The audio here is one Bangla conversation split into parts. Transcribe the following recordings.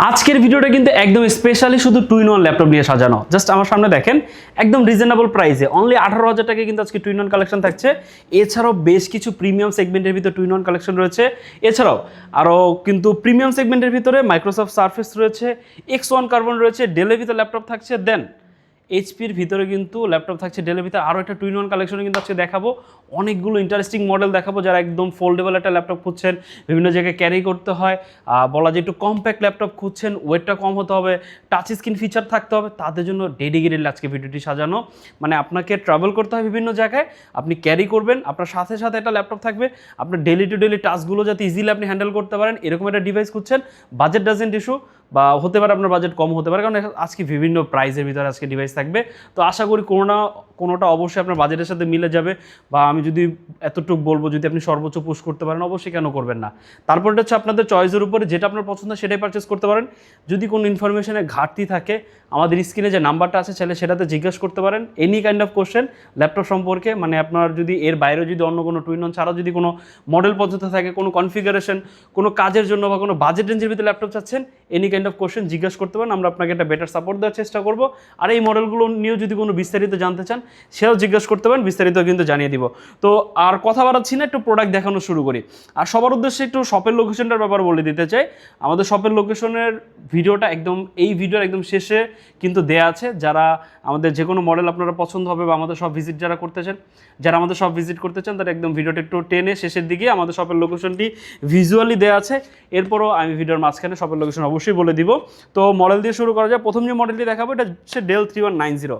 আজকের ভিডিওটা কিন্তু একদম স্পেশালি শুধু টু ইন ওয়ান ল্যাপটপ নিয়ে সাজানো। জাস্ট আমার সামনে দেখেন, একদম রিজনেবল প্রাইসে অনলি 18,000 টাকায় কিন্তু আজকে টু ইন ওয়ান কালেকশন থাকছে। এছাড়াও বেশ কিছু প্রিমিয়াম সেগমেন্টের ভিতরে টু ইন ওয়ান কালেকশন রয়েছে। এছাড়াও আরও কিন্তু প্রিমিয়াম সেগমেন্টের ভিতরে মাইক্রোসফট সারফেস রয়েছে, X1 কার্বন রয়েছে, ডেলের ভিতরে ল্যাপটপ থাকছে, দেন এইচপির ভিতরে কিন্তু ল্যাপটপ থাকছে, ডেলের ভিতরে আরও একটা টু ইন ওয়ান কালেকশনে কিন্তু আজকে দেখাবো। অনেকগুলো ইন্টারেস্টিং মডেল দেখাবো যারা একদম ফোল্ডেবল একটা ল্যাপটপ খুঁজছেন, বিভিন্ন জায়গায় ক্যারি করতে হয়, বলা যায় একটু কম্প্যাক্ট ল্যাপটপ খুঁজছেন, ওয়েটটা কম হতে হবে, টাচ স্ক্রিন ফিচার থাকতে হবে, তাদের জন্য ডেডিকেটেড আজকে ভিডিওটি সাজানো। মানে আপনাকে ট্রাভেল করতে হয় বিভিন্ন জায়গায়, আপনি ক্যারি করবেন, আপনার সাথে সাথে একটা ল্যাপটপ থাকবে, আপনার ডেলি টু ডেলি টাস্কগুলো যাতে ইজিলি আপনি হ্যান্ডেল করতে পারেন, এরকম একটা ডিভাইস খুঁজছেন। বাজেট ডাজেন্ট ইস্যু, বা হতে পারে আপনার বাজেট কম হতে পারে, কারণ আজকে বিভিন্ন প্রাইসের ভিতরে আজকে ডিভাইস থাকবে। তো আশা করি কোনোটা অবশ্যই আপনার বাজেটের সাথে মিলে যাবে, বা আমি যদি এতটুকু বলবো যদি আপনি সর্বোচ্চ পুশ করতে পারেন অবশ্যই কেন করবেন না। তারপরটা হচ্ছে আপনাদের চয়েসের উপরে, যেটা আপনার পছন্দ সেটাই পারচেস করতে পারেন। যদি কোনো ইনফরমেশনের ঘাটতি থাকে আমাদের স্ক্রিনে যে নাম্বারটা আছে চাইলে সেটাতে জিজ্ঞাসা করতে পারেন any kind of question laptop সম্পর্কে। মানে আপনার যদি এর বাইরেও যদি অন্য কোনো টু ইন ওয়ান ছাড়াও যদি কোনো মডেল পছন্দ থাকে, কোনো কনফিগারেশন, কোনো কাজের জন্য বা কোনো বাজেট রেঞ্জের ভিতরে ল্যাপটপ চাচ্ছেন, এনি কাইন্ড অফ কোশ্চেন জিজ্ঞাসা করতে পারেন, আমরা আপনাকে একটা বেটার সাপোর্ট দেওয়ার চেষ্টা করব। আর এই মডেলগুলো নিয়েও যদি কোনো বিস্তারিত জানতে চান সেটাও জিজ্ঞাসা করতে পারেন, বিস্তারিত কিন্তু জানিয়ে দিব। তো আর কথা বাড়াচ্ছি না, একটু প্রোডাক্ট দেখানো শুরু করি। আর সবার উদ্দেশ্যে একটু শপের লোকেশনটার ব্যাপারে বলে দিতে চাই। আমাদের শপের লোকেশনের ভিডিওটা একদম এই ভিডিওর একদম শেষে কিন্তু দেয়া আছে। যারা আমাদের যে কোনো মডেল আপনারা পছন্দ হবে বা আমাদের সব ভিজিট যারা আমাদের সব ভিজিট করতে চান তারা একদম ভিডিওটা একটু টেনে শেষের দিকে আমাদের শপের লোকেশনটি ভিজুয়ালি দেওয়া আছে। এরপরও আমি ভিডিওর মাঝখানে শপের লোকেশন অবশ্যই বলে দিব। তো মডেল দিয়ে শুরু করা যায়। প্রথম যে মডেলটি দেখাবো এটা হচ্ছে ডেল 3190।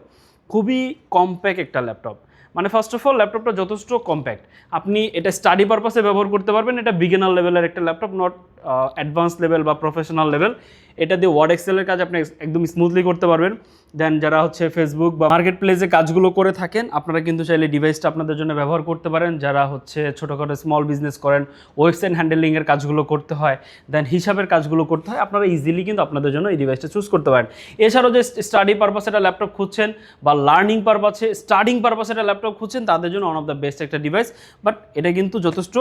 খুবই কম্প্যাক্ট একটা ল্যাপটপ। মানে ফার্স্ট অফ অল ল্যাপটপটা যথেষ্ট কম্প্যাক্ট, আপনি এটা স্টাডি পারপাসে ব্যবহার করতে পারবেন। এটা বিগিনার লেভেলের একটা ল্যাপটপ, নট অ্যাডভান্স লেভেল বা প্রফেশনাল লেভেল। এটা দিয়ে ওয়ার্ড এক্সেলের কাজ আপনি একদম স্মুথলি করতে পারবেন। দেন যারা হচ্ছে ফেসবুক বা মার্কেট প্লেসে কাজগুলো করে থাকেন আপনারা কিন্তু চাইলে ডিভাইসটা আপনাদের জন্য ব্যবহার করতে পারেন। যারা হচ্ছে ছোটোখাটো স্মল বিজনেস করেন, ওয়েবসাইট হ্যান্ডেলিংয়ের কাজগুলো করতে হয়, দেন হিসাবের কাজগুলো করতে হয়, আপনারা ইজিলি কিন্তু আপনাদের জন্য এই ডিভাইসটা চুজ করতে পারেন। এছাড়াও যে স্টাডি পারপাসে একটা ল্যাপটপ খুঁজছেন বা লার্নিং পারপাসে স্টাডিং পারপাসে একটা ল্যাপটপ খুঁজছেন তাদের জন্য ওয়ান অফ দ্য বেস্ট একটা ডিভাইস। বাট এটা কিন্তু যথেষ্ট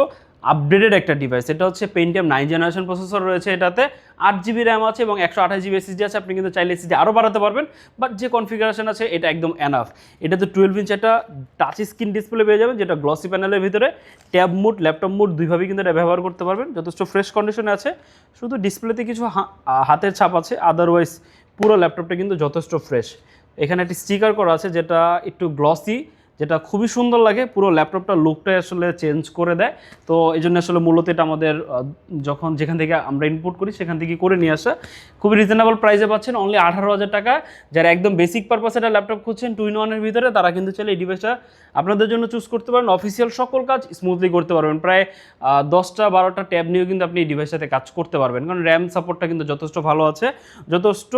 আপডেটেড একটা ডিভাইস। এটা হচ্ছে পেন্টিয়াম 9 জেনারেশন প্রসেসর রয়েছে, এটাতে 8GB র্যাম আছে এবং 128GB এসএসডি আছে। আপনি কিন্তু চাইলে এসএসডি আরও বাড়াতে পারবেন, বাট যে কনফিগারেশন আছে এটা একদম এনাফ। এটাতে 12 ইঞ্চ একটা টাচ স্ক্রিন ডিসপ্লে পেয়ে যাবেন, যেটা গ্লসি প্যানেলের ভিতরে ট্যাব মোড, ল্যাপটপ মোড দুইভাবেই কিন্তু এটা ব্যবহার করতে পারবেন। যথেষ্ট ফ্রেশ কন্ডিশনে আছে, শুধু ডিসপ্লেতে কিছু হাতের ছাপ আছে, আদারওয়াইজ পুরো ল্যাপটপটা কিন্তু যথেষ্ট ফ্রেশ। এখানে একটি স্টিকার করা আছে যেটা একটু গ্লসি, যেটা খুবই সুন্দর লাগে, পুরো ল্যাপটপটার লুকটাই আসলে চেঞ্জ করে দেয়। তো এই জন্য আসলে মূলত এটা আমাদের যেখান থেকে আমরা ইনপুট করি সেখান থেকে করে নিয়ে আসা। খুবই রিজনেবল প্রাইসে পাচ্ছেন অনলি 18,000 টাকা। যারা একদম বেসিক পারপাসে একটা ল্যাপটপ খুঁজছেন টু ইন ওয়ানের ভিতরে তারা কিন্তু চাইলে এই ডিভাইসটা আপনাদের জন্য চুজ করতে পারেন। অফিসিয়াল সকল কাজ স্মুথলি করতে পারবেন। প্রায় 10-12টা ট্যাব নিয়েও কিন্তু আপনি এই ডিভাইসটাতে কাজ করতে পারবেন, কারণ র্যাম সাপোর্টটা কিন্তু যথেষ্ট ভালো আছে, যথেষ্ট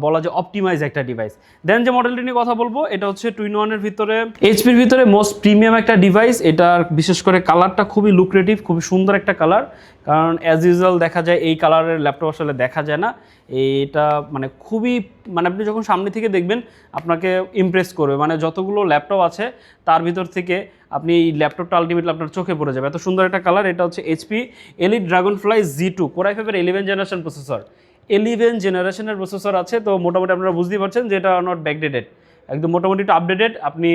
বলা যায় অপটিমাইজ একটা ডিভাইস। দেন যে মডেলটি নিয়ে কথা বলবো এটা হচ্ছে টু ইন ওয়ানের ভিতরে এইচপির ভিতরে মোস্ট প্রিমিয়াম একটা ডিভাইস। এটার বিশেষ করে কালারটা খুবই লুক্রেটিভ, খুবই সুন্দর একটা কালার, কারণ অ্যাজ ইউজুয়াল দেখা যায় এই কালারের ল্যাপটপ আসলে দেখা যায় না। এটা মানে খুবই মানে আপনি যখন সামনে থেকে দেখবেন আপনাকে ইমপ্রেস করবে। মানে যতগুলো ল্যাপটপ আছে তার ভিতর থেকে আপনি এই ল্যাপটপটা আলটিমেটলি আপনার চোখে পড়ে যাবে, এত সুন্দর একটা কালার। এটা হচ্ছে HP elite Dragonfly Z2 Core i5 এর 11 জেনারেশন প্রসেসর। 11 জেনারেশনের প্রসেসর আছে, তো মোটামুটি আপনারা বুঝতেই পারছেন যে এটা নট ব্যাকডেটেড, একদম মোটামুটি একটু আপডেটেড। আপনি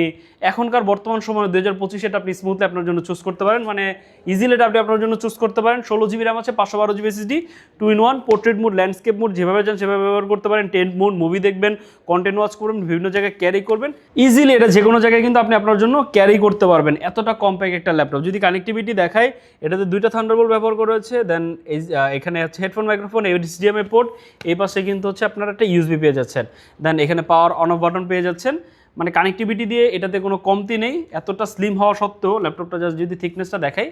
এখনকার বর্তমান সময় 2025 এটা আপনি স্মুথলি আপনার জন্য চুজ করতে পারেন, মানে ইজিলি এটা আপনি আপনার জন্য চুজ করতে পারেন। 16GB র্যাম আছে, 512GB SSD, two in one, portrait mode, landscape mode, যেভাবে চান সেভাবে ব্যবহার করতে পারেন। টেন্ট মোড, মুভি দেখবেন, কন্টেন্ট ওয়াচ করবেন, বিভিন্ন জায়গায় ক্যারি করবেন ইজিলি। এটা যে কোনো জায়গায় কিন্তু আপনি আপনার জন্য ক্যারি করতে পারবেন, এতটা কম্প্যাক্ট একটা ল্যাপটপ। যদি কানেক্টিভিটি দেখায় এটাতে 2টা থান্ডারবোল্ট ব্যবহার করা হয়েছে, দেন এখানে হচ্ছে হেডফোন মাইক্রোফোন, HDMI পোর্ট, এই পাশে কিন্তু হচ্ছে আপনারা একটা USB পেয়ে যাচ্ছেন, দেন এখানে পাওয়ার অন অফ বাটন পেয়ে যাচ্ছেন। মানে কানেক্টিভিটি দিয়ে এটাতে কোনো কমতি নেই। এতটা স্লিম হওয়া সত্ত্বেও ল্যাপটপটা জাস্ট যদি থিকনেসটা দেখাই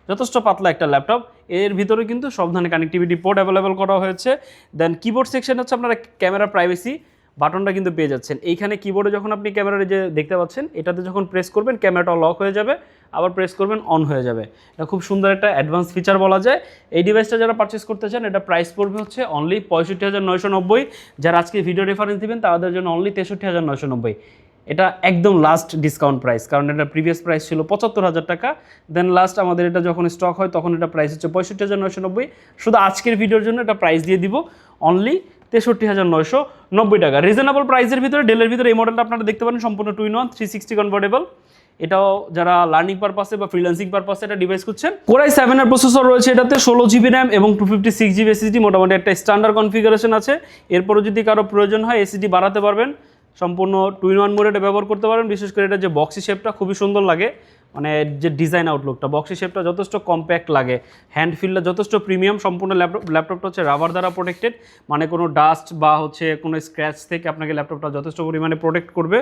যথেষ্ট পাতলা একটা ল্যাপটপ। এর ভিতরে কিন্তু সব ধরনের কানেক্টিভিটি পোর্ট অ্যাভেলেবেল করা হয়েছে। দেন কিবোর্ড সেকশন হচ্ছে আপনারা ক্যামেরা প্রাইভেসি বাটনটা কিন্তু পেয়ে যাচ্ছেন। এইখানে কিবোর্ডে যখন আপনি ক্যামেরার যে দেখতে পাচ্ছেন এটাতে যখন প্রেস করবেন ক্যামেরাটা লক হয়ে যাবে, আবার প্রেস করবেন অন হয়ে যাবে। এটা খুব সুন্দর একটা অ্যাডভান্স ফিচার বলা যায়। এই ডিভাইসটা যারা পারচেস করতে চান এটা প্রাইস পড়বে হচ্ছে অনলি 65,990। যারা আজকে ভিডিও রেফারেন্স দিবেন তাদের জন্য অনলি 63,990। এটা একদম লাস্ট ডিসকাউন্ট প্রাইস, কারণ এটা প্রিভিয়াস প্রাইস ছিল 75,000 টাকা। দেন লাস্ট আমাদের এটা যখন স্টক হয় তখন এটা প্রাইস হচ্ছে 65,990। শুধু আজকের ভিডিওর জন্য এটা প্রাইস দিয়ে দিব অনলি 63,990 টাকা। রিজনেবল প্রাইসের ভিতরে ডেলের ভিতরে এই মডেলটা আপনারা দেখতে পারেন, সম্পূর্ণ 2-in-1 360 কনভার্টেবল। এটাও যারা লার্নিং পারপাসে বা ফ্রিল্যান্সিং পারপাসে এটা ডিভাইস খুঁজছেন। Core i7 এর প্রসেসর রয়েছে এটাতে, 16GB র্যাম এবং 256GB SSD, মোটামুটি একটা স্ট্যান্ডার্ড কনফিগারেশন আছে। এরপরও যদি কারো প্রয়োজন হয় এসএসডি বাড়াতে পারবেন, সম্পূর্ণ 2-in-1 মোডে এটা ব্যবহার করতে পারেন। বিশেষ করে এটা যে বক্সি শেপটা খুবই সুন্দর লাগে, মানে যে ডিজাইন আউটলুকটা, বক্সি শেপটা যথেষ্ট কম্প্যাক্ট লাগে, হ্যান্ড ফিলটা যথেষ্ট প্রিমিয়াম। সম্পূর্ণ ল্যাপটপটা হচ্ছে রাবার দ্বারা প্রোটেক্টেড, মানে কোনো ডাস্ট বা হচ্ছে কোনো স্ক্র্যাচ থেকে আপনাকে ল্যাপটপটা যথেষ্ট পরিমাণে প্রোটেক্ট করবে।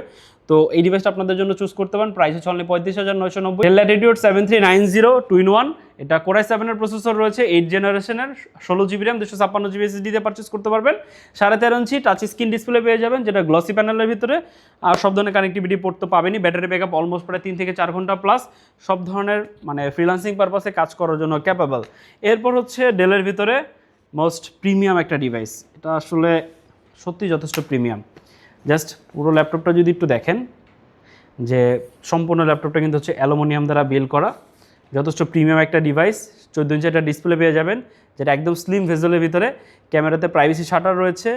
তো এই ডিভাইসটা আপনাদের জন্য চুজ করতে পারেন। প্রাইস হচ্ছে অনলি 35,990। Dell Latitude 7390 2-in-1, এটা Core i7 এর প্রসেসর রয়েছে, 8 জেনারেশনের, 16GB র্যাম 256GB SSD দিয়ে পারচেস করতে পারবেন। 13.5 ইঞ্চি টাচ স্ক্রিন ডিসপ্লে পেয়ে যাবেন, যেটা গ্লসি প্যানেলের ভিতরে। আর সব ধরনের কানেক্টিভিটি পোর্ট তো পাবেনই। ব্যাটারি ব্যাকআপ অলমোস্ট প্রায় 3 থেকে 4 ঘন্টা প্লাস, সব ধরনের মানে ফ্রিল্যান্সিং পারপাসে কাজ করার জন্য ক্যাপেবল। এরপর হচ্ছে ডেলের ভিতরে মোস্ট প্রিমিয়াম একটা ডিভাইস, এটা আসলে সত্যি যথেষ্ট প্রিমিয়াম। জাস্ট পুরো ল্যাপটপটা যদি একটু দেখেন, যে সম্পূর্ণ ল্যাপটপটা কিন্তু হচ্ছে অ্যালুমিনিয়াম দ্বারা বিল্ড করা, যথেষ্ট প্রিমিয়াম একটা ডিভাইস। 14 ইঞ্চি একটা ডিসপ্লে পেয়ে যাবেন, যেটা একদম স্লিম ভেজেলের ভিতরে। ক্যামেরাতে প্রাইভেসি শাটার রয়েছে,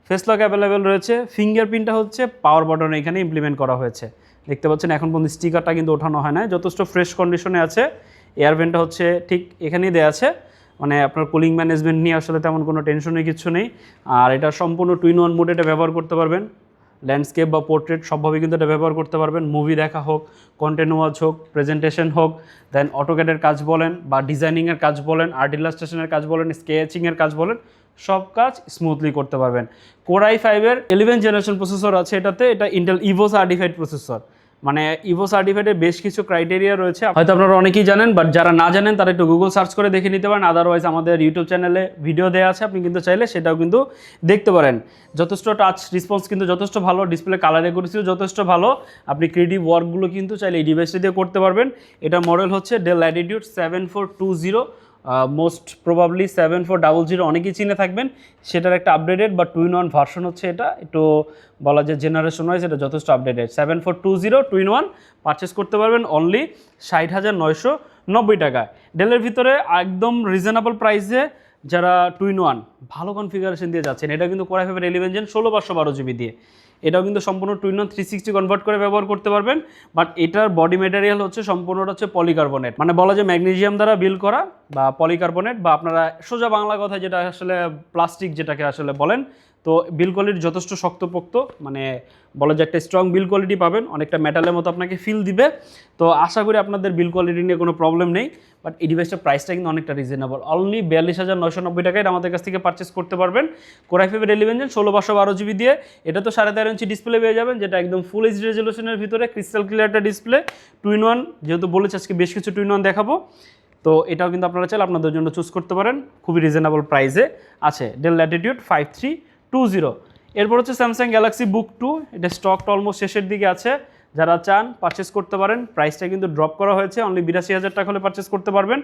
ফেস লক অ্যাভেলেবেল রয়েছে। ফিঙ্গারপ্রিন্টটা হচ্ছে পাওয়ার বাটনে এখানে ইমপ্লিমেন্ট করা হয়েছে, দেখতে পাচ্ছেন। এখন পর্যন্ত স্টিকারটা কিন্তু ওঠানো হয় না, যথেষ্ট ফ্রেশ কন্ডিশনে আছে। এয়ার ভেন্টটা হচ্ছে ঠিক এখানেই দেওয়া আছে, মানে আপনার কুলিং ম্যানেজমেন্ট নিয়ে আসলে তেমন কোনো টেনশনের কিছু নেই। আর এটা সম্পূর্ণ 2-in-1 মোডে এটা ব্যবহার করতে পারবেন, ল্যান্ডস্কেপ বা পোর্ট্রেট সবভাবে কিন্তু এটা ব্যবহার করতে পারবেন। মুভি দেখা হোক, কন্টেন্ট ওয়াচ হোক, প্রেজেন্টেশন হোক, দেন অটোক্যাডের কাজ বলেন বা ডিজাইনিংয়ের কাজ বলেন, আর্ট ইলাস্ট্রেশনের কাজ বলেন, স্কেচিংয়ের কাজ বলেন, সব কাজ স্মুথলি করতে পারবেন। Core i5 এর 11 জেনারেশন প্রসেসর আছে এটাতে, এটা ইন্টেল ইভো সার্টিফাইড প্রসেসর। মানে ইভো সার্টিফাইডের বেশ কিছু ক্রাইটেরিয়া রয়েছে, হয়তো আপনারা অনেকেই জানেন, বাট যারা না জানেন তারা একটু গুগল সার্চ করে দেখে নিতে পারেন। আদারওয়াইজ আমাদের ইউটিউব চ্যানেলে ভিডিও দেওয়া আছে, আপনি কিন্তু চাইলে সেটাও কিন্তু দেখতে পারেন। যথেষ্ট টাচ রেসপন্স কিন্তু যথেষ্ট ভালো, ডিসপ্লে কালার অ্যাকুরেসিও যথেষ্ট ভালো। আপনি ক্রিয়েটিভ ওয়ার্কগুলো কিন্তু চাইলে এই ডিভাইসটি দিয়ে করতে পারবেন। এটার মডেল হচ্ছে Dell Latitude 7420, মোস্ট প্রবাবলি 7400, অনেকেই চিনে থাকবেন। সেটার একটা আপডেটেড বা 2-in-1 ভার্সন হচ্ছে এটা, একটু বলা যায় জেনারেশন ওয়াইজ এটা যথেষ্ট আপডেটেড। 7420 2-in-1 পারচেস করতে পারবেন অনলি 60,990 টাকায়। ডেলের ভিতরে একদম রিজনেবল প্রাইসে যারা 2-in-1 ভালো কনফিগারেশন দিয়ে যাচ্ছেন, এটা কিন্তু Core i5 11 Gen 16/512GB দিয়ে, এটাও কিন্তু সম্পূর্ণ 2-in-1 360 কনভার্ট করে ব্যবহার করতে পারবেন। বাট এটার বডি ম্যাটেরিয়াল হচ্ছে সম্পূর্ণটা হচ্ছে পলিকার্বনেট, মানে বলা যায় ম্যাগনেসিয়াম দ্বারা বিল্ড করা বা পলিকার্বনেট, বা আপনারা সোজা বাংলা কথা যেটা আসলে প্লাস্টিক যেটাকে আসলে বলেন। তো বিল কোয়ালিটি যথেষ্ট শক্তপোক্ত, মানে বলা যায় একটা স্ট্রং বিল কোয়ালিটি পাবেন, অনেকটা মেটালের মতো আপনাকে ফিল দিবে। তো আশা করি আপনাদের বিল কোয়ালিটি নিয়ে কোনো প্রবলেম নেই। বাট এই ডিভাইসটার প্রাইসটা কিন্তু অনেকটা রিজনেবল, অনলি 42,990 টাকায় আমাদের কাছ থেকে পারচেস করতে পারবেন। Core i5 11 Gen 16/512GB দিয়ে। এটা তো 13.5 ইঞ্চি ডিসপ্লে পেয়ে যাবেন, যেটা একদম ফুল এইচডি রেজলিউশনের ভিতরে ক্রিস্টাল ক্লিয়ার একটা ডিসপ্লে। 2-in-1 যেহেতু বলেছি আজকে বেশ কিছু 2-in-1 দেখাবো, তো এটাও কিন্তু আপনারা চাইলে আপনাদের জন্য চুজ করতে পারেন, খুবই রিজনেবল প্রাইসে আছে। Dell Latitude 5320। এরপর হচ্ছে Samsung Galaxy Book 2, এটা স্টকটা অলমোস্ট শেষের দিকে আছে, যারা চান পারচেস করতে পারেন। প্রাইসটা কিন্তু ড্রপ করা হয়েছে, অনলি 82,000 টাকা হলে পারচেস করতে পারবেন।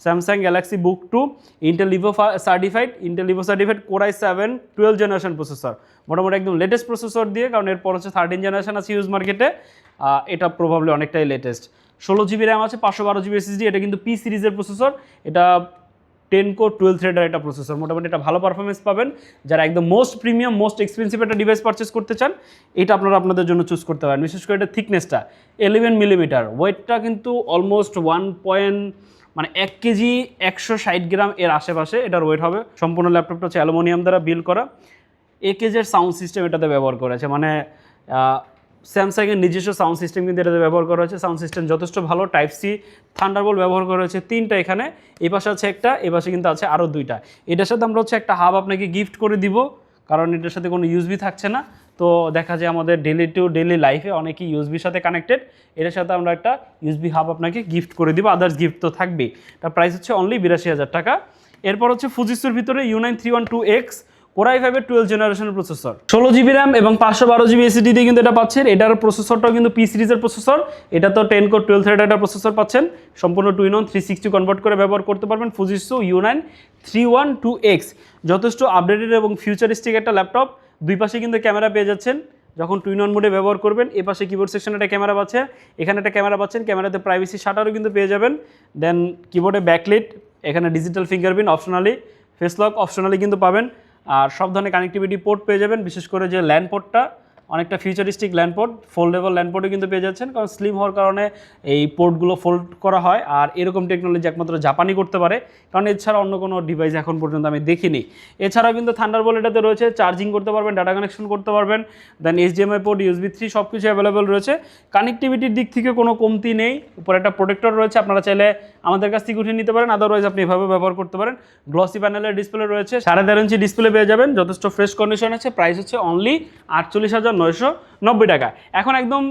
Samsung Galaxy Book 2 Intel Ivo certified, Core i7 12 generation processor, মোটামুটি একদম লেটেস্ট প্রসেসর দিয়ে, কারণ এরপর হচ্ছে 13 জেনারেশন আছে ইউজ মার্কেটে। এটা প্রবাবলি অনেকটাই লেটেস্ট। 16GB র্যাম আছে, 512GB SSD, এটা কিন্তু পি সিরিজের প্রসেসর। এটা 10 কোর 12 থ্রেডের একটা প্রসেসর, মোটামুটি একটা ভালো পারফরমেন্স পাবেন। যারা একদম মোস্ট প্রিমিয়াম মোস্ট এক্সপেন্সিভ একটা ডিভাইস পারচেস করতে চান, এটা আপনারা আপনাদের জন্য চুজ করতে পারেন। বিশেষ করে এটা থিকনেসটা 11 মিলিমিটার, ওয়েটটা কিন্তু অলমোস্ট 1 কেজি 160 গ্রাম এর আশেপাশে এটার ওয়েট হবে। সম্পূর্ণ ল্যাপটপটা হচ্ছে অ্যালুমিনিয়াম দ্বারা বিল্ড করা। একেজের সাউন্ড সিস্টেম এটাতে ব্যবহার করেছে, মানে স্যামসাংয়ের নিজস্ব সাউন্ড সিস্টেম কিন্তু এটাতে ব্যবহার করা হয়েছে। সাউন্ড সিস্টেম যথেষ্ট ভালো, টাইপ সি থান্ডারবোল্ট ব্যবহার করা হয়েছে 3টা এখানে, এই পাশে আছে একটা, এই পাশে কিন্তু আছে আরও 2টা। এটার সাথে আমরা হচ্ছে একটা হাব আপনাকে গিফট করে দিব, কারণ এটার সাথে কোনো ইউএসবি থাকছে না। তো দেখা যায় আমাদের ডেলি টু ডেলি লাইফে অনেকেই ইউএসবির সাথে কানেক্টেড, এটার সাথে আমরা একটা ইউএসবি হাব আপনাকে গিফট করে দিব, আদার্স গিফট তো থাকবেই। তার প্রাইস হচ্ছে অনলি 82,000 টাকা। এরপর হচ্ছে ফুজিসুর ভিতরে U9 312X Core i5 এর 12 জেনারেশনের প্রসেসর, 16GB র্যাম এবং 512GB SSD দিয়ে কিন্তু এটা পাচ্ছেন। এটার প্রসেসরটাও কিন্তু পি সিরিজের প্রসেসর, এটা তো 10 কোর 12 থ্রেড একটা প্রসেসর পাচ্ছেন, সম্পূর্ণ 2-in-1 360 কনভার্ট করে ব্যবহার করতে পারবেন। ফুজিসু U9 312X যথেষ্ট আপডেটেড এবং ফিউচারিস্টিক একটা ল্যাপটপ। দুই পাশে কিন্তু ক্যামেরা পেয়ে যাচ্ছেন যখন 2-in-1 মোডে ব্যবহার করবেন। এ পাশে কিবোর্ড সেকশনে একটা ক্যামেরা পাচ্ছে, এখানে একটা ক্যামেরা পাচ্ছেন, ক্যামেরাতে প্রাইভেসি শাটারও কিন্তু পেয়ে যাবেন। দেন কিবোর্ডে ব্যাকলিট, এখানে digital fingerprint optionally, face lock optionally কিন্তু পাবেন। আর সব ধরনের কানেক্টিভিটি পোর্ট পেয়ে যাবেন, বিশেষ করে যে ল্যান্ড পোর্টটা অনেকটা futuristic land port, foldable land পোর্টও কিন্তু পেয়ে যাচ্ছেন, কারণ স্লিম হওয়ার কারণে এই পোর্টগুলো ফোল্ড করা হয়। আর এরকম টেকনোলজি একমাত্র জাপানি করতে পারে, কারণ এছাড়া অন্য কোনো ডিভাইস এখন পর্যন্ত আমি দেখিনি। এছাড়াও কিন্তু থান্ডারবোল্ট এটাতে রয়েছে, চার্জিং করতে পারবেন, ডাটা কানেকশন করতে পারবেন, দেন HDMI পোর্ট, USB 3 সব কিছু অ্যাভেলেবেল রয়েছে। কানেক্টিভিটির দিক থেকে কোনো কমতি নেই। উপরে একটা প্রোটেক্টর রয়েছে, আপনারা চাইলে আমাদের কাছ থেকে উঠিয়ে নিতে পারেন, আদারওয়াইজ আপনি এভাবে ব্যবহার করতে পারেন। গ্লসি প্যানেলের ডিসপ্লে রয়েছে, 3.5 ইঞ্চি ডিসপ্লে পেয়ে যাবেন, যথেষ্ট ফ্রেশ কন্ডিশন আছে। প্রাইস হচ্ছে অনলি 48,990 টাকা। এখন একদম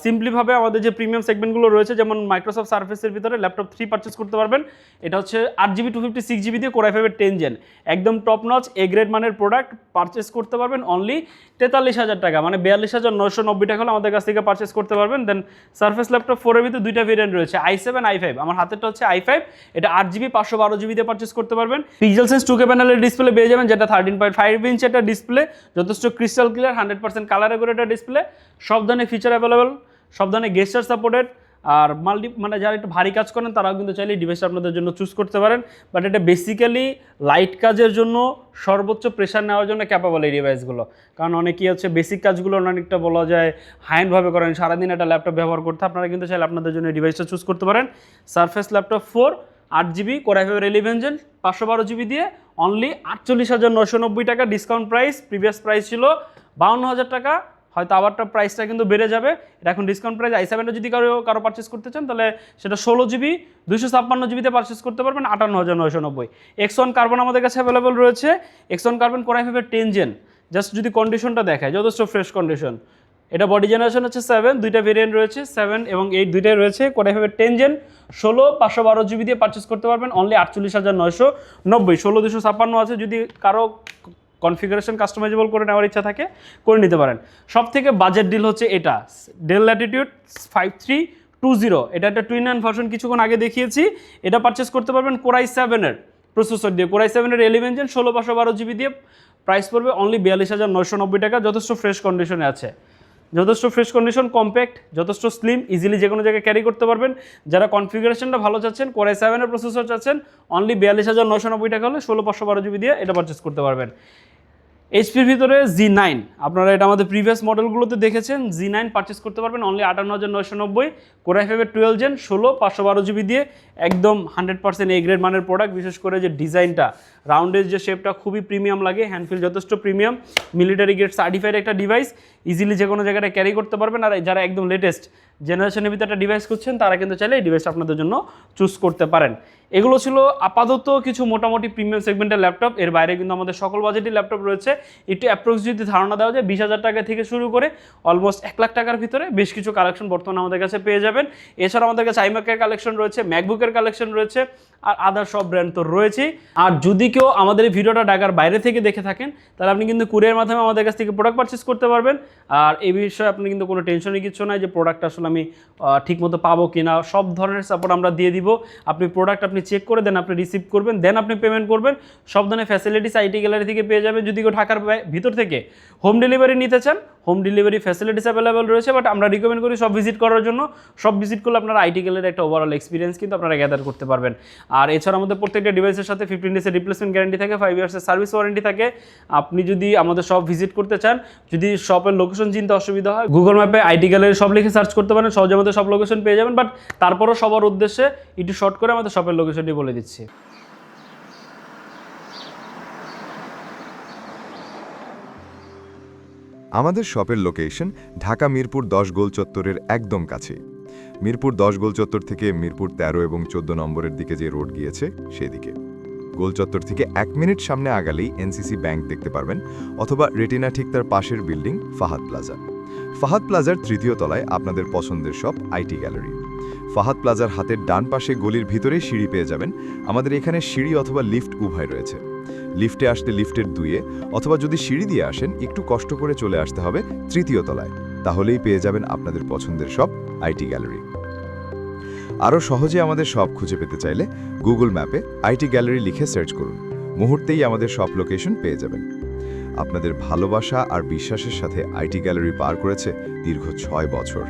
সিম্পলিভাবে আমাদের যে প্রিমিয়াম সেগমেন্টগুলো রয়েছে, যেমন মাইক্রোসফট সার্ফেসের ভিতরে ল্যাপটপ 3 পারচেস করতে পারবেন। এটা হচ্ছে 8GB 256GB দিয়ে Core i5 10 জেন, একদম টপ নচ এ গ্রেড মানের প্রোডাক্ট পারচেস করতে পারবেন অনলি 43,000 টাকা, মানে 42,990 টাকা হলে আমাদের কাছ থেকে পারচেস করতে পারবেন। দেন সার্ফেস ল্যাপটপ 4 এর ভিতরে দুইটা ভেরিয়েন্ট রয়েছে, i7 i5। আমার হাতেরটা হচ্ছে i5, এটা 8GB 512GB দিয়ে পারচেস করতে পারবেন। পিক্সেল সেন্স 2K প্যানেলের ডিসপ্লে পেয়ে যাবেন, যেটা 13.5 ইঞ্চ একটা ডিসপ্লে, যথেষ্ট ক্রিস্টাল ক্লিয়ার, 100% কালার করে একটা ডিসপ্লে, সব ধরনের ফিচার অ্যাভেলেবল, সব ধরনের গেস্টার সাপোর্টেড। আর মানে যারা একটু ভারী কাজ করেন তারাও কিন্তু চাইলে ডিভাইসটা আপনাদের জন্য চুজ করতে পারেন, বাট এটা বেসিক্যালি লাইট কাজের জন্য, সর্বোচ্চ প্রেশার নেওয়ার জন্য ক্যাপাবল এই ডিভাইসগুলো। কারণ অনেকেই হচ্ছে বেসিক কাজগুলো অনেকটা বলা যায় হাইন্ডভাবে করেন, সারাদিন একটা ল্যাপটপ ব্যবহার করতে, আপনারা কিন্তু চাইলে আপনাদের জন্য এই ডিভাইসটা চুজ করতে পারেন। Surface laptop 4 8GB Core i5 11 gen 512GB দিয়ে অনলি 48,990 টাকা ডিসকাউন্ট প্রাইস। প্রিভিয়াস প্রাইস ছিল 52,000 টাকা, হয়তো আবারটা প্রাইসটা কিন্তু বেড়ে যাবে। এটা এখন ডিসকাউন্ট প্রাইস। i7টা যদি কারো পারচেস করতে চান তাহলে সেটা 16GB 256GB তে পারচেস করতে পারবেন 58,990। X1 কার্বন আমাদের কাছে অ্যাভেলেবল রয়েছে, X1 carbon Core i5 10 gen. Just যদি কন্ডিশনটা দেখায়, যথেষ্ট ফ্রেশ কন্ডিশন। এটা বডি জেনারেশন হচ্ছে 7, দুইটা ভেরিয়েন্ট রয়েছে, 7 এবং 8 দুইটাই রয়েছে। Core i5 10 জেন 16 512GB দিয়ে পারচেস করতে পারবেন অনলি 48,990। 16 256 আছে, যদি কারো কনফিগারেশন কাস্টমাইজেবল করে নেওয়ার ইচ্ছা থাকে করে নিতে পারেন। সব থেকে বাজেট ডিল হচ্ছে এটা, ডেল ল্যাটিটিউড 5320। এটা একটা টুইন অ্যান্ড ভার্সন, কিছুক্ষণ আগে দেখিয়েছি। এটা পারচেস করতে পারবেন Core i7 এর প্রসেসর দিয়ে, Core i7 এর 11 জেন 16 512GB দিয়ে। প্রাইস পড়বে অনলি 42,990 টাকা। যথেষ্ট ফ্রেশ কন্ডিশনে আছে, যথেষ্ট ফ্রেশ কন্ডিশন, কম্প্যাক্ট, যথেষ্ট স্লিম, ইজিলি যে কোনো জায়গায় ক্যারি করতে পারবেন। যারা কনফিগারেশনটা ভালো চাচ্ছেন, Core i7 এর প্রসেসর চাচ্ছেন, অনলি 42,990 টাকা হলে 16 512GB দিয়ে এটা পারচেস করতে পারবেন। এইচপির ভিতরে Z9, আপনারা এটা আমাদের প্রিভিয়াস মডেলগুলোতে দেখেছেন, Z9 পারচেস করতে পারবেন অনলি 58,990। Core i5 এর 12 জেন 16 512GB দিয়ে, একদম 100% এ গ্রেড মানের প্রোডাক্ট। বিশেষ করে যে ডিজাইনটা, রাউন্ডের যে শেপটা খুবই প্রিমিয়াম লাগে, হ্যান্ডফিল যথেষ্ট প্রিমিয়াম, মিলিটারি গ্রেড সার্টিফাইড একটা ডিভাইস, ইজিলি যে কোনো জায়গায় ক্যারি করতে পারবেন। আর যারা একদম লেটেস্ট জেনারেশনের ভিতরে একটা ডিভাইস করছেন, তারা কিন্তু চাইলে এই ডিভাইসটা আপনাদের জন্য চুজ করতে পারেন। এগুলো ছিল আপাতত কিছু মোটামুটি প্রিমিয়াম সেগমেন্টের ল্যাপটপ। এর বাইরে কিন্তু আমাদের সকল বাজেটের ল্যাপটপ রয়েছে। একটু অ্যাপ্রক্স যদি ধারণা দেওয়া যায়, 20,000 টাকা থেকে শুরু করে অলমোস্ট 1 লাখ টাকার ভিতরে বেশ কিছু কালেকশন বর্তমানে আমাদের কাছে পেয়ে যাবেন। এছাড়া আমাদের কাছে iMac-এর কালেকশন রয়েছে, ম্যাকবুকের কালেকশন রয়েছে, আর আদার সব ব্র্যান্ড তো রয়েছেই। আর যদি কেউ আমাদের এই ভিডিওটা ঢাকার বাইরে থেকে দেখে থাকেন, তাহলে আপনি কিন্তু কুরিয়ার মাধ্যমে আমাদের কাছ থেকে প্রোডাক্ট পারচেস করতে পারবেন। আর এই বিষয়ে আপনি কিন্তু কোনো টেনশনই কিছু নাই যে প্রোডাক্ট আসলে আমি ঠিকমতো পাবো কিনা, সব ধরনের সাপোর্ট আমরা দিয়ে দিব। আপনি প্রোডাক্ট আপনি চেক করে দেন, আপনি রিসিভ করবেন, দেন আপনি পেমেন্ট করবেন। সব ধরনের ফ্যাসিলিটিস আইটি গ্যালারি থেকে পেয়ে যাবেন। যদি কেউ ঢাকার ভিতর থেকে হোম ডেলিভারি নিতে চান, হোম ডেলিভারি ফ্যাসিলিটিস অ্যাভেলেবল রয়েছে, বাট আমরা রিকমেন্ড করি সব ভিজিট করার জন্য। সব ভিজিট করলে আপনারা আইটি গ্যালারির একটা ওভারঅল এক্সপিরিয়েন্স কিন্তু আপনারা গ্যাদার করতে পারবেন। আর এছাড়া আমাদের প্রত্যেকটা ডিভাইসের সাথে 15 ডেজের রিপ্লেসমেন্ট গ্যারান্টি থাকে, 5 ইয়ার্সের সার্ভিস ওয়ারেন্টি থাকে। আপনি যদি আমাদের সব ভিজিট করতে চান, যদি শপের লোকেশন চিনতে অসুবিধা হয়, গুগল ম্যাপে আইটি গ্যালারি সব লিখে সার্চ করতে পারেন, সহজে আমাদের সব লোকেশন পেয়ে যাবেন। বাট তারপরও সবার উদ্দেশ্যে একটু শর্ট করে আমাদের শপের লোকেশনটি বলে দিচ্ছি। আমাদের শপের লোকেশন ঢাকা মিরপুর 10 গোল চত্বরের একদম কাছে। মিরপুর 10 গোল চত্বর থেকে মিরপুর 13 এবং 14 নম্বরের দিকে যে রোড গিয়েছে সেদিকে। গোল চত্বর থেকে 1 মিনিট সামনে আগালেই এনসিসি ব্যাংক দেখতে পারবেন, অথবা রেটিনা ঠিক তার পাশের বিল্ডিং ফাহাদ প্লাজা। ফাহাদ প্লাজার 3য় তলায় আপনাদের পছন্দের শপ আইটি গ্যালারি। ফাহাদ প্লাজার হাতের ডান পাশে গলির ভিতরেই সিঁড়ি পেয়ে যাবেন। আমাদের এখানে সিঁড়ি অথবা লিফট উভয় রয়েছে। লিফটে আসতে লিফটের 2-এ, অথবা যদি সিঁড়ি দিয়ে আসেন একটু কষ্ট করে চলে আসতে হবে 3য় তলায়, তাহলেই পেয়ে যাবেন আপনাদের পছন্দের শপ আইটি গ্যালারি। আরও সহজে আমাদের শপ খুঁজে পেতে চাইলে গুগল ম্যাপে আইটি গ্যালারি লিখে সার্চ করুন, মুহূর্তেই আমাদের শপ লোকেশন পেয়ে যাবেন। আপনাদের ভালোবাসা আর বিশ্বাসের সাথে আইটি গ্যালারি পার করেছে দীর্ঘ 6 বছর।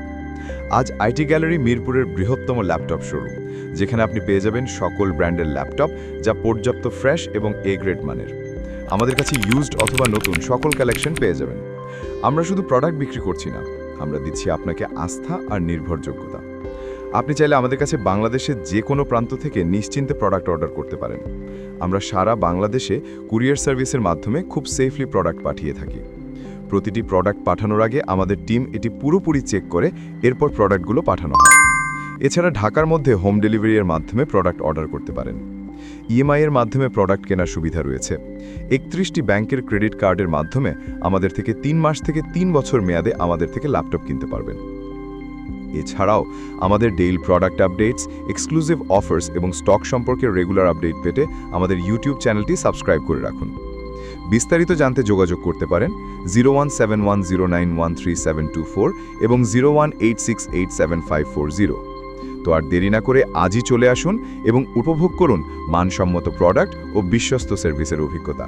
আজ আইটি গ্যালারি মিরপুরের বৃহত্তম ল্যাপটপ শোরুম, যেখানে আপনি পেয়ে যাবেন সকল ব্র্যান্ডের ল্যাপটপ, যা পর্যাপ্ত ফ্রেশ এবং এ গ্রেড মানের। আমাদের কাছে ইউজড অথবা নতুন সকল কালেকশন পেয়ে যাবেন। আমরা শুধু প্রোডাক্ট বিক্রি করছি না, আমরা দিচ্ছি আপনাকে আস্থা আর নির্ভরযোগ্যতা। আপনি চাইলে আমাদের কাছে বাংলাদেশের যে কোনো প্রান্ত থেকে নিশ্চিন্তে প্রোডাক্ট অর্ডার করতে পারেন। আমরা সারা বাংলাদেশে কুরিয়ার সার্ভিসের মাধ্যমে খুব সেফলি প্রোডাক্ট পাঠিয়ে থাকি। প্রতিটি প্রোডাক্ট পাঠানোর আগে আমাদের টিম এটি পুরোপুরি চেক করে এরপর প্রোডাক্টগুলো পাঠানো হয়। এছাড়া ঢাকার মধ্যে হোম ডেলিভারির মাধ্যমে প্রোডাক্ট অর্ডার করতে পারেন। ইএমআই এর মাধ্যমে প্রোডাক্ট কেনার সুবিধা রয়েছে। 31টি ব্যাংকের ক্রেডিট কার্ডের মাধ্যমে আমাদের থেকে 3 মাস থেকে 3 বছর মেয়াদে আমাদের থেকে ল্যাপটপ কিনতে পারবেন। এছাড়াও আমাদের daily product updates, exclusive offers এবং স্টক সম্পর্কে রেগুলার আপডেট পেতে আমাদের ইউটিউব চ্যানেলটি সাবস্ক্রাইব করে রাখুন। বিস্তারিত জানতে যোগাযোগ করতে পারেন 0171091374 এবং 0186875540। তো আর দেরি না করে আজই চলে আসুন এবং উপভোগ করুন মানসম্মত প্রোডাক্ট ও বিশ্বস্ত সার্ভিসের অভিজ্ঞতা।